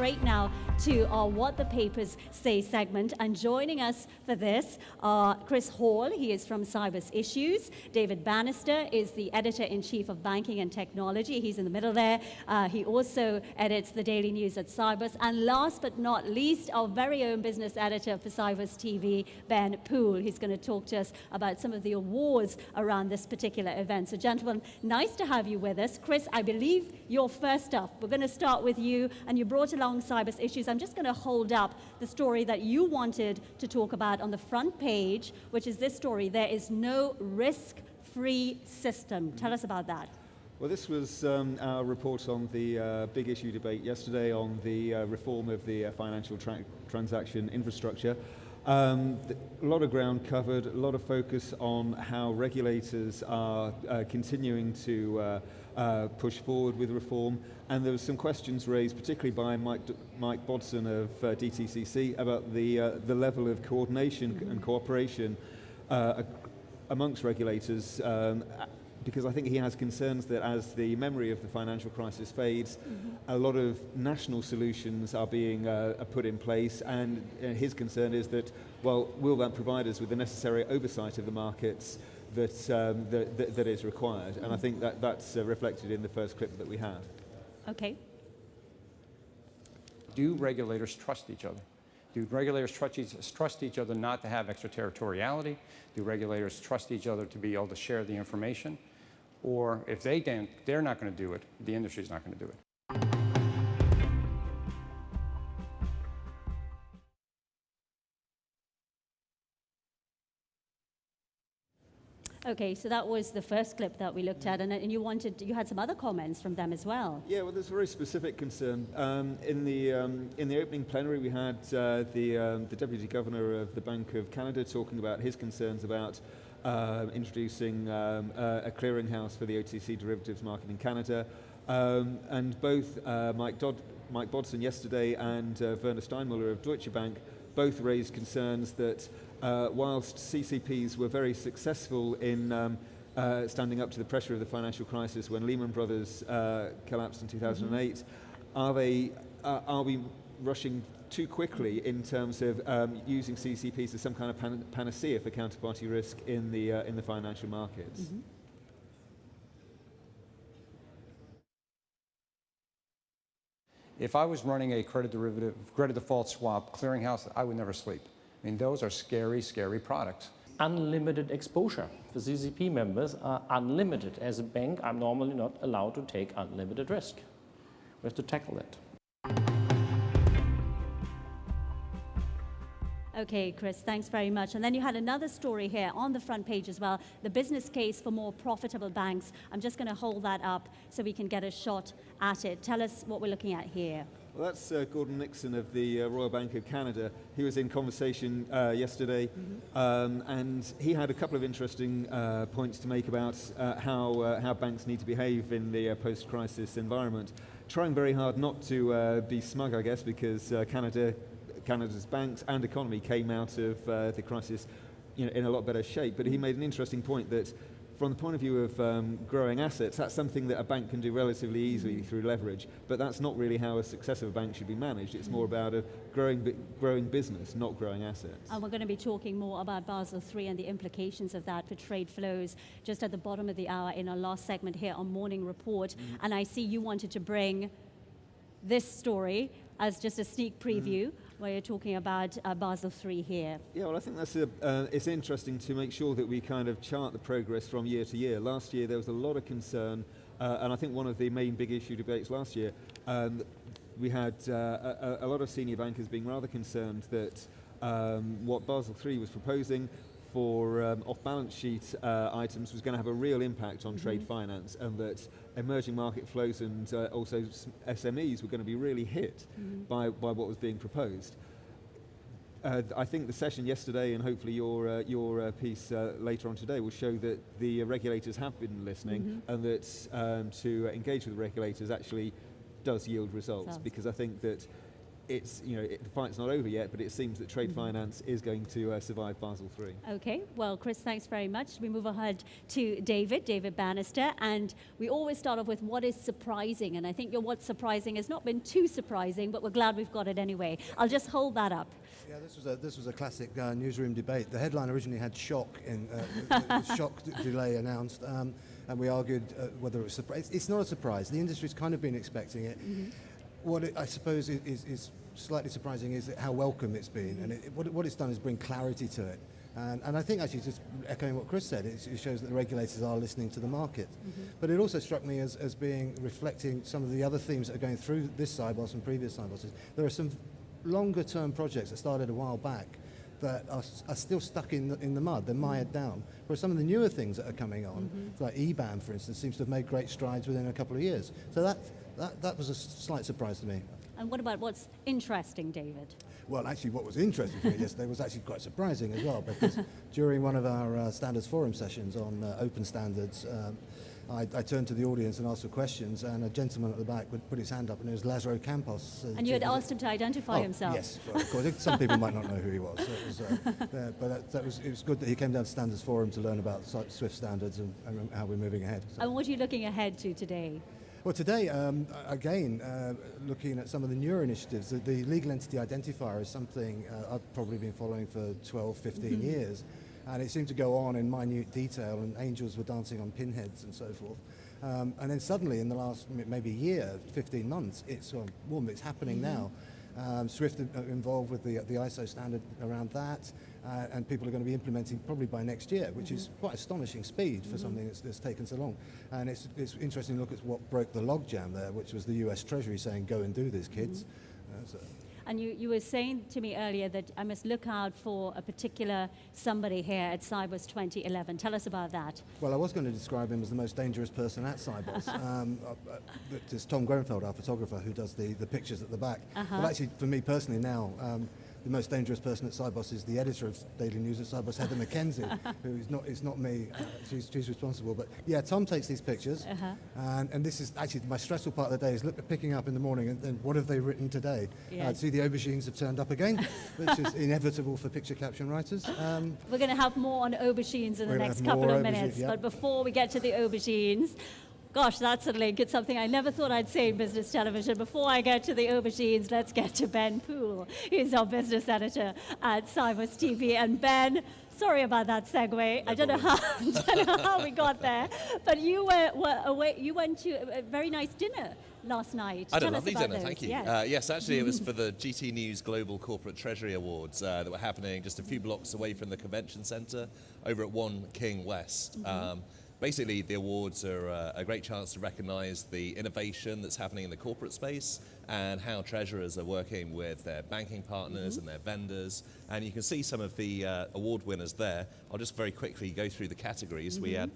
straight now to our What the Papers Say segment. And joining us for this are Chris Hall, he is from Sibos Issues. David Bannister is the editor-in-chief of Banking and Technology. He's in the middle there. He also edits the daily news at Sibos. And last but not least, our very own business editor for Sibos TV, Ben Poole. He's going to talk to us about some of the awards around this particular event. So gentlemen, nice to have you with us. Chris, I believe you're first up. We're going to start with you, and you brought along Sibos Issues. I'm just going to hold up the story that you wanted to talk about on the front page, which is this story: there is no risk-free system. Tell us about that. Well, this was our report on the big issue debate yesterday on the reform of the financial transaction infrastructure. A lot of ground covered, a lot of focus on how regulators are continuing to push forward with reform, and there were some questions raised, particularly by Mike Bodson of DTCC, about the level of coordination and cooperation amongst regulators. Because I think he has concerns that as the memory of the financial crisis fades, a lot of national solutions are being put in place, and his concern is that, well, will that provide us with the necessary oversight of the markets that is required? And I think that's reflected in the first clip that we have. Okay. Do regulators trust each other? Do regulators trust each other not to have extraterritoriality? Do regulators trust each other to be able to share the information? Or if they're not going to do it, the industry's not going to do it. Okay, so that was the first clip that we looked at, and you had some other comments from them as well. Yeah, well, there's a very specific concern. In the opening plenary, we had the Deputy Governor of the Bank of Canada talking about his concerns about introducing a clearinghouse for the OTC derivatives market in Canada, and both Mike Bodson yesterday and Werner Steinmueller of Deutsche Bank both raised concerns that whilst CCPs were very successful in standing up to the pressure of the financial crisis when Lehman Brothers collapsed in 2008, are we rushing too quickly in terms of using CCPs as some kind of panacea for counterparty risk in the financial markets? If I was running a credit default swap clearinghouse, I would never sleep. I mean, those are scary, scary products. Unlimited exposure. The CCP members are unlimited. As a bank, I'm normally not allowed to take unlimited risk. We have to tackle that. Okay, Chris, thanks very much. And then you had another story here on the front page as well, the business case for more profitable banks. I'm just going to hold that up so we can get a shot at it. Tell us what we're looking at here. Well, that's Gordon Nixon of the Royal Bank of Canada. He was in conversation yesterday, and he had a couple of interesting points to make about how banks need to behave in the post-crisis environment. Trying very hard not to be smug, I guess, because Canada's banks and economy came out of the crisis in a lot better shape. But he made an interesting point that from the point of view of growing assets, that's something that a bank can do relatively easily through leverage, but that's not really how a success of a bank should be managed. It's more about a growing business, not growing assets. And we're going to be talking more about Basel III and the implications of that for trade flows just at the bottom of the hour in our last segment here on Morning Report. And I see you wanted to bring this story as just a sneak preview, where you're talking about Basel III here. Yeah, well, I think that's it's interesting to make sure that we kind of chart the progress from year to year. Last year there was a lot of concern, and I think one of the main big issue debates last year, we had a lot of senior bankers being rather concerned that what Basel III was proposing for off-balance sheet items was going to have a real impact on trade finance, and that emerging market flows and also SMEs were going to be really hit by what was being proposed. I think the session yesterday, and hopefully your piece later on today, will show that the regulators have been listening, and that to engage with the regulators actually does yield results, because I think that it's, the fight's not over yet, but it seems that trade finance is going to survive Basel III. Okay, well, Chris, thanks very much. We move ahead to David Bannister, and we always start off with what is surprising, and I think your what's surprising has not been too surprising, but we're glad we've got it anyway. I'll just hold that up. Yeah, this was a classic newsroom debate. The headline originally had shock in shock delay announced, and we argued whether it was surprise. It's not a surprise. The industry's kind of been expecting it. What I suppose is slightly surprising is how welcome it's been, and what it's done is bring clarity to it. And I think actually, just echoing what Chris said, it shows that the regulators are listening to the market. But it also struck me as being reflecting some of the other themes that are going through this Sibos and previous Siboses. There are some longer term projects that started a while back that are still stuck in the mud, they're mired down. Whereas some of the newer things that are coming on, like EBAM for instance, seems to have made great strides within a couple of years. So that was a slight surprise to me. And what about what's interesting, David? Well, actually, what was interesting for me yesterday was actually quite surprising as well, because during one of our standards forum sessions on open standards, I turned to the audience and asked for questions, and a gentleman at the back would put his hand up, and it was Lazaro Campos. And you had asked him to identify himself. Yes, well, of course. Some people might not know who he was. So it was good that he came down to Standards Forum to learn about SWIFT standards and how we're moving ahead. So. And what are you looking ahead to today? Well, today, again, looking at some of the newer initiatives, the legal entity identifier is something I've probably been following for 12, 15 years. And it seemed to go on in minute detail, and angels were dancing on pinheads and so forth. And then suddenly, in the last maybe year, 15 months, it's happening now. SWIFT involved with the ISO standard around that, and people are going to be implementing probably by next year, which is quite astonishing speed for something that's taken so long. And it's interesting to look at what broke the logjam there, which was the US Treasury saying, go and do this, kids. And you were saying to me earlier that I must look out for a particular somebody here at Sibos 2011. Tell us about that. Well, I was going to describe him as the most dangerous person at Sibos. It's Tom Grenfeld, our photographer, who does the pictures at the back. Well, actually, for me personally now, the most dangerous person at Sibos is the editor of Daily News at Sibos, Heather McKenzie, who is not me. She's responsible. But yeah, Tom takes these pictures, and this is actually my stressful part of the day is picking up in the morning and then what have they written today? Yes. See the aubergines have turned up again, which is inevitable for picture caption writers. We're going to have more on aubergines in the next couple of minutes, but before we get to the aubergines, gosh, that's a link. It's something I never thought I'd say in business television. Before I get to the aubergines, let's get to Ben Poole. He's our business editor at Sibos TV. And Ben, sorry about that segue. I don't know how we got there. But you were away. You went to a very nice dinner last night. I had a lovely dinner, thank you. Yes. Yes, actually, it was for the GT News Global Corporate Treasury Awards that were happening just a few blocks away from the convention centre over at 1 King West. Basically, the awards are a great chance to recognise the innovation that's happening in the corporate space and how treasurers are working with their banking partners and their vendors. And you can see some of the award winners there. I'll just very quickly go through the categories. We had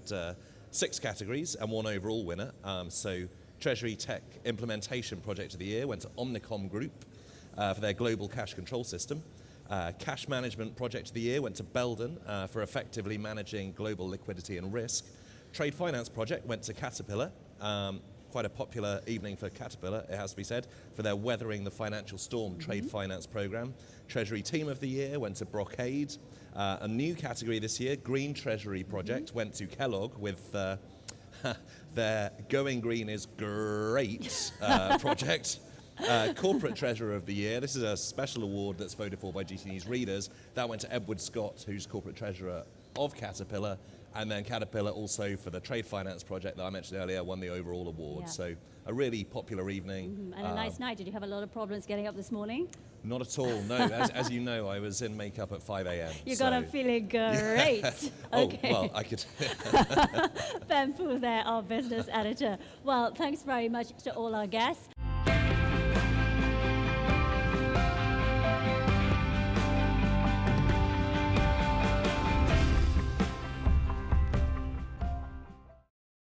6 categories and 1 overall winner. So Treasury Tech Implementation Project of the Year went to Omnicom Group for their global cash control system. Cash Management Project of the Year went to Belden for effectively managing global liquidity and risk. Trade Finance Project went to Caterpillar, quite a popular evening for Caterpillar, it has to be said, for their Weathering the Financial Storm Trade Finance Programme. Treasury Team of the Year went to Brocade. A new category this year, Green Treasury Project, went to Kellogg with their Going Green is Great project. Corporate Treasurer of the Year, this is a special award that's voted for by GT News readers. That went to Edward Scott, who's Corporate Treasurer of Caterpillar. And then Caterpillar also for the Trade Finance Project that I mentioned earlier won the overall award. Yeah. So a really popular evening. And a nice night. Did you have a lot of problems getting up this morning? Not at all, no. As you know, I was in makeup at 5 a.m. You got up feeling great. Okay. Oh, well, I could. Ben Poole there, our business editor. Well, thanks very much to all our guests.